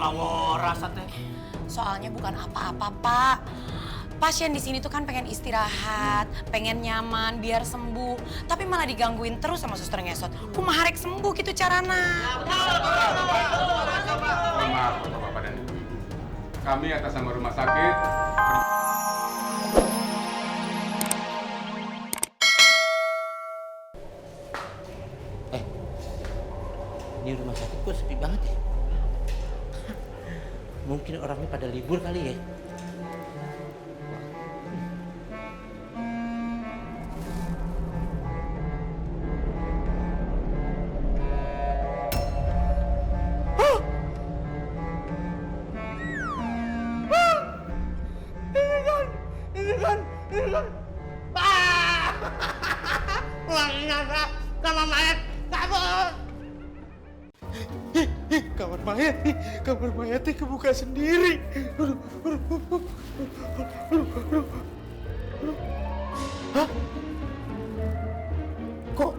malah waras teh. Soalnya bukan apa-apa, Pak. Pasien di sini tuh kan pengen istirahat, pengen nyaman, biar sembuh. Tapi malah digangguin terus sama suster ngesot. Kumaha rek sembuh gitu carana. Mohon maaf Bapak dan Ibu. Kami atas nama rumah sakit Ini rumah sakit kok sepi banget ya? Mungkin orangnya pada libur kali ya? Ini kan. Uangnya sama mayat kabur. Kamar mayatnya kebuka sendiri. Hah? Kok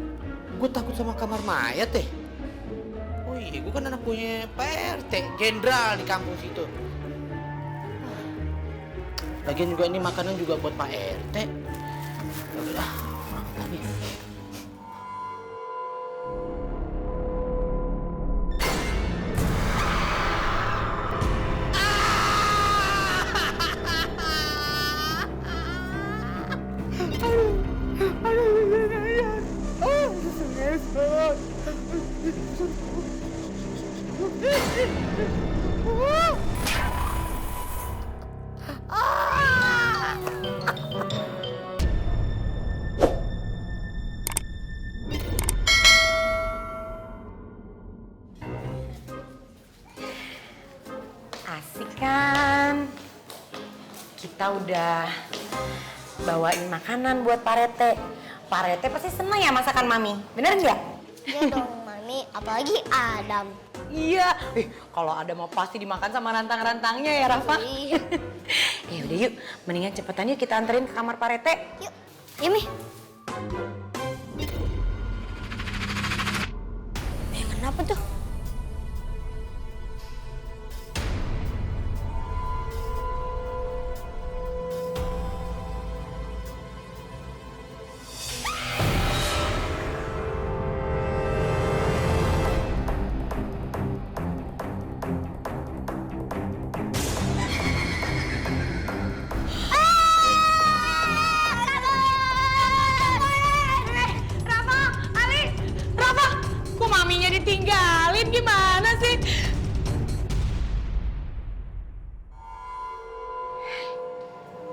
gue takut sama kamar mayat deh? Oh iya, gue kan anak punya PRT, jenderal di kampung situ. Lagian juga ini makanan juga buat Pak RT. Udah, makan ya. Asik kan? Kita udah bawain makanan buat Pak Rete. Pak Rete pasti seneng ya masakan Mami, bener nggak? Iya dong, Mami. Apalagi Adam. Iya. Kalau ada mau pasti dimakan sama rantang-rantangnya ya, Rafa. Iya. Udah yuk, mendingan cepetan yuk kita anterin ke kamar Pak Rete. Yuk. Iya, Mi. Kenapa tuh? Ditinggalin gimana sih?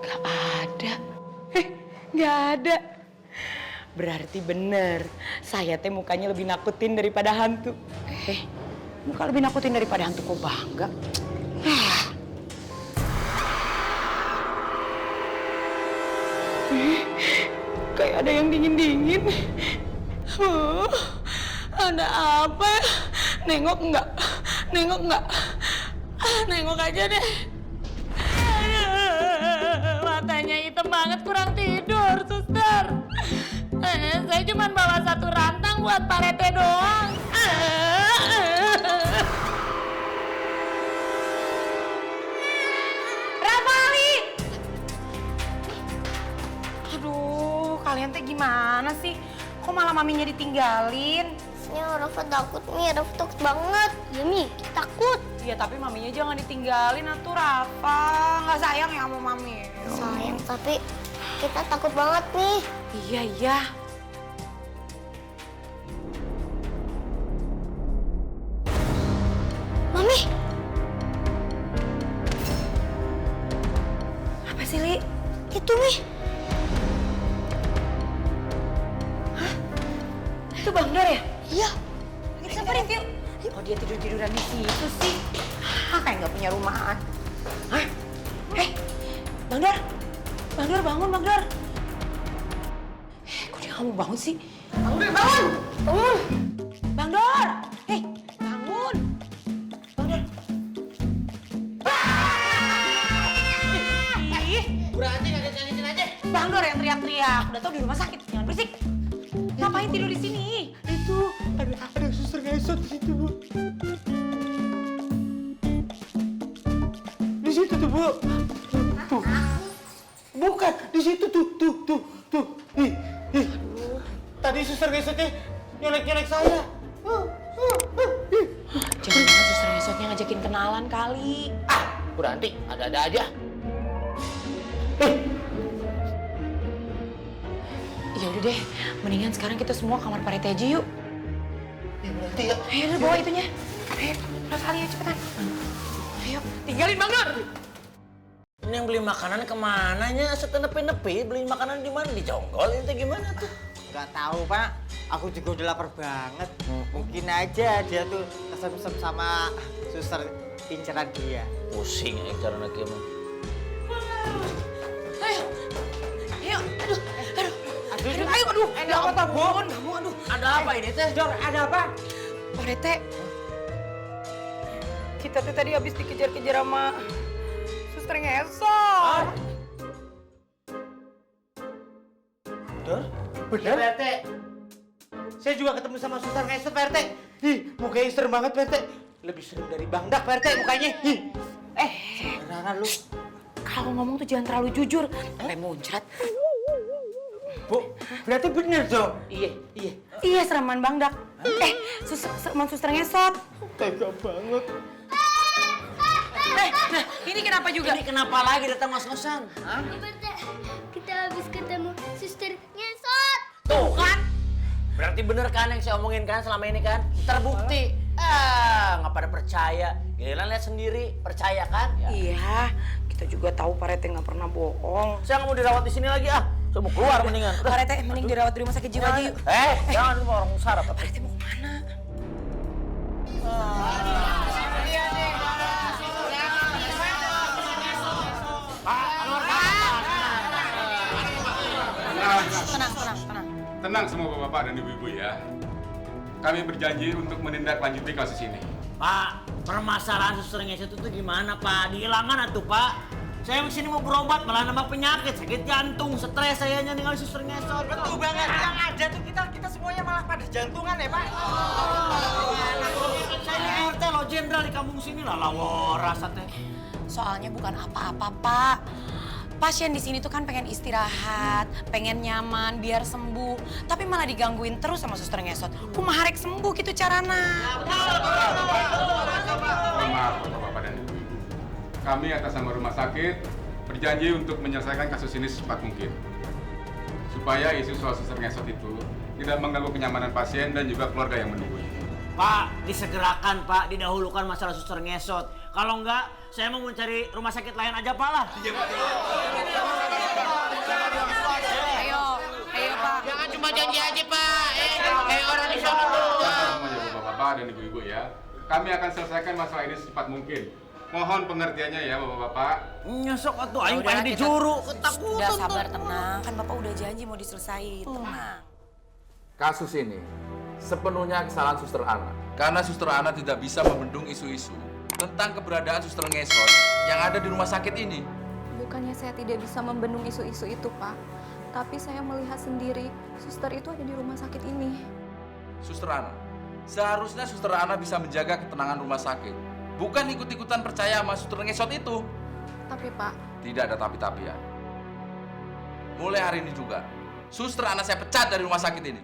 Gak ada. Gak ada. Berarti bener. Saya teh mukanya lebih nakutin daripada hantu. Muka lebih nakutin daripada hantu kok bangga. Kayak ada yang dingin-dingin. Ada apa ya? Nengok enggak? Nengok enggak? Nengok aja deh. Matanya hitam banget, kurang tidur, suster. Saya cuma bawa satu rantang buat Pak Rete doang. Rafali! Aduh, kalian teh gimana sih? Kok malah maminya ditinggalin? Ya, Rafa takut, Mi. Rafa takut banget. Ya, Mi. Kita takut. Ya tapi maminya jangan ditinggalin atuh Rafa. Nggak sayang ya sama mami? Sayang, tapi kita takut banget, Mi. Iya. Mami. Apa sih, Li? Itu, Mi. Itu Bang Dor ya? Iya. Kita samperin yuk. Kok dia tidur-tiduran di situ sih? Kayak nggak punya rumahan. Hah? Bang Dor. Bang Dor, bangun, Bang Dor. Kok dia nggak mau bangun sih? Bang Dor, bangun! Bangun! Bang Dor! Bangun! Bang Dor. Berarti nggak nyanyiin aja. Bang Dor yang teriak-teriak. Udah tau di rumah sakit, jangan berisik. Ngapain tidur di sini? Itu ada suster ngesot di situ. Bu. Tuh. Bukan, di situ tuh. Ih. Tadi suster ngesotnya nyolek saya. Jangan-jangan suster ngesotnya ngajakin kenalan kali. Bu Ranti, ada-ada aja. Ya udah deh, mendingan sekarang kita semua kamar Pak Rete aja yuk. Nanti ya. Ayo udah bawa itunya. Ayo, udah kali ya cepetan. Ayo, tinggalin Bang Nur. Ini yang beli makanan kemananya? Setenepi-nepi beli makanan di mana? Di Jonggol itu gimana tuh? Gak tahu Pak, aku juga udah lapar banget. Mungkin aja dia tuh kesem-kesem sama suster inceran dia. Pusing ya cara lagi emang. Aduh, ada apa tak bohong kamu, aduh. Ada apa ini teh? Dor, ada apa? Pak Rete, kita tuh tadi habis dikejar-kejar sama suster ngesot. Dor, bener? Pak RT. Saya juga ketemu sama suster ngesot, Pak RT. Ih, mukanya serem banget, Pak RT. Lebih serem dari Bang Dak, Pak RT, mukanya. Ih. Sembarangan lu. Kalau ngomong tuh jangan terlalu jujur, sampai muncrat. Bu, berarti bener dong? Iya. Iya, sereman Bang Dak. Sereman suster ngesot. Tega banget. Nah, ini kenapa juga? Ini kenapa lagi datang ngos-ngosan? Hah? Kita habis ketemu suster ngesot. Tuh kan? Berarti bener kan yang saya omongin kan selama ini kan? Terbukti. Nggak pada percaya. Giliran lihat sendiri, percaya kan? Ya. Iya, kita juga tahu Pak Rete nggak pernah bohong. Saya nggak mau dirawat di sini lagi ah. Saya mau keluar mendingan. Pak Rete, mending dirawat di rumah sakit jiwa aja yuk. Jangan lu orang sarap. Pak Rete mau kemana? Tenang. Tenang semua bapak-bapak dan ibu-ibu ya. Kami berjanji untuk menindaklanjuti kasus ini. Pak, permasalahan suster ngesot itu gimana Pak? Dihilangkan atuh Pak. Saya kesini mau berobat malah nambah penyakit, sakit jantung, stres saya ninggalin suster ngesot. Betul banget, yang ada tuh kita semuanya malah pada jantungan ya Pak. Saya ini RT loh, jenderal di kampung sini lah, lawaras teh. Soalnya bukan apa-apa, Pak. Pasien di sini tuh kan pengen istirahat, pengen nyaman, biar sembuh. Tapi malah digangguin terus sama suster ngesot. Kumaha rek sembuh gitu carana. Mohon maaf bapak-bapak dan ibu-ibu. Kami atas nama rumah sakit berjanji untuk menyelesaikan kasus ini secepat mungkin. Supaya isu soal suster ngesot itu tidak mengganggu kenyamanan pasien dan juga keluarga yang menunggu. Pak, disegerakan Pak, didahulukan masalah suster ngesot. Kalau enggak, saya mau mencari rumah sakit lain aja Pak lah. Ayo Pak. Jangan cuma janji aja Pak. Orang di sana tuh. Semuanya bapak-bapak dan ibu-ibu ya. Kami akan selesaikan masalah ini secepat mungkin. Mohon pengertiannya ya bapak-bapak. Nyesok atuh, aing Udah, pengen kita- dijuru. Udah sabar, tenang. Kan Bapak udah janji mau diselesain. Tenang. Kasus ini sepenuhnya kesalahan Suster Ana. Karena Suster Ana tidak bisa membendung isu-isu tentang keberadaan suster ngesot yang ada di rumah sakit ini. Bukannya saya tidak bisa membendung isu-isu itu, Pak. Tapi saya melihat sendiri, suster itu ada di rumah sakit ini. Suster Ana, seharusnya Suster Ana bisa menjaga ketenangan rumah sakit. Bukan ikut-ikutan percaya sama suster ngesot itu. Tapi, Pak, Tidak ada tapi-tapian. Mulai hari ini juga, Suster Ana saya pecat dari rumah sakit ini.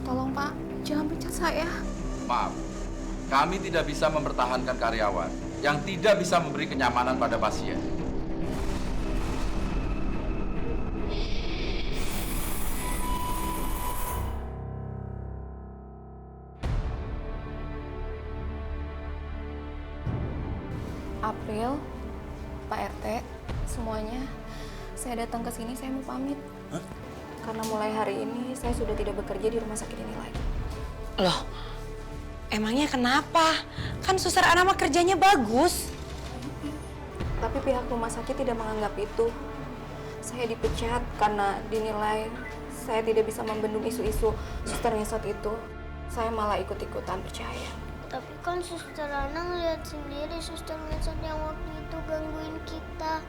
tolong Pak, jangan pecat saya. Maaf, kami tidak bisa mempertahankan karyawan yang tidak bisa memberi kenyamanan pada pasien. April, Pak RT, semuanya, saya datang ke sini saya mau pamit. Karena mulai hari ini saya sudah tidak bekerja di rumah sakit ini lagi. Loh, emangnya kenapa? Kan suster Ana mah kerjanya bagus. Tapi pihak rumah sakit tidak menganggap itu. Saya dipecat karena dinilai saya tidak bisa membendung isu-isu suster ngesot itu. Saya malah ikut-ikutan percaya. Tapi kan suster Ana ngeliat sendiri suster ngesot yang waktu itu gangguin kita.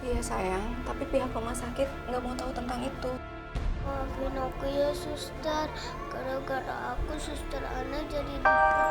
Iya sayang, tapi pihak rumah sakit nggak mau tahu tentang itu. Maaf Maafin aku ya suster. Gara-gara aku suster Ana jadi dipecat.